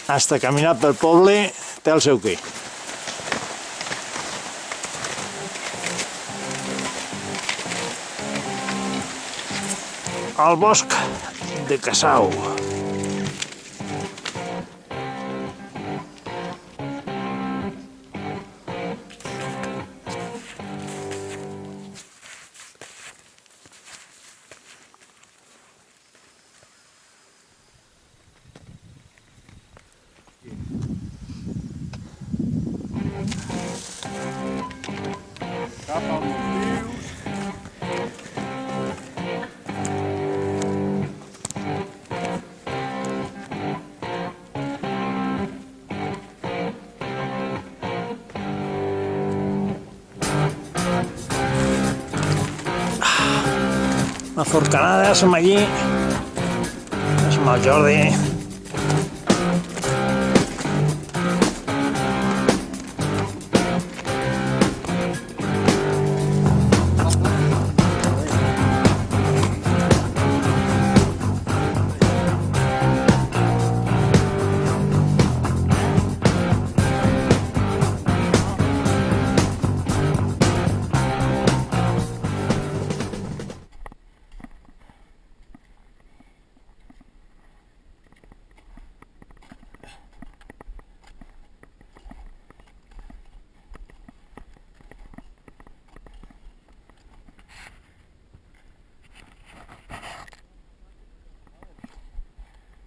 Hasta caminar pel poble té el seu què. Al bosc de Casau. Cap als rius. La forcanada som allí. Som al Jordi.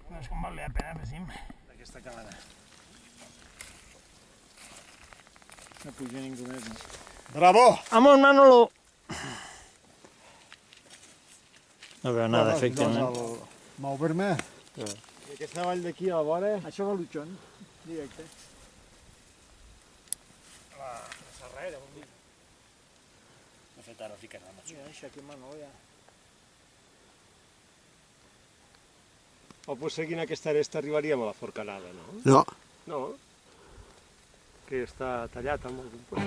No és com val la pena, Besim, d'aquesta calada. No puja ningú més. Bravo! Amunt, Manolo! No veu nada, efectivament. Moure-me. I aquesta vall d'aquí a la vora... Això va l'Utxon, directe. La serrera, vol dir. De fet, ara ficarà una Mira, això aquí Manolo ja. O potser seguint aquesta aresta arribaríem a la forcanada, no? No. No? Que està tallat amb algun punt.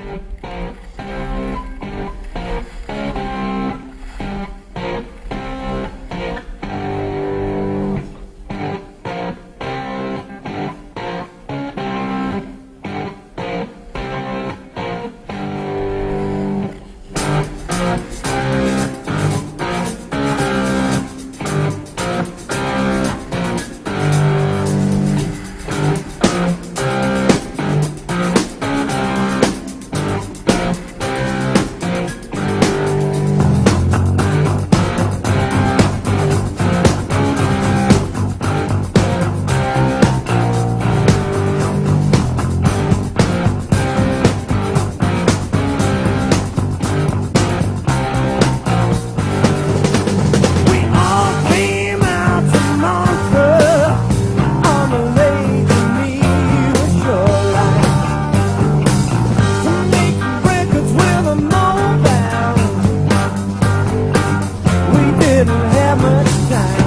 Didn't have much time.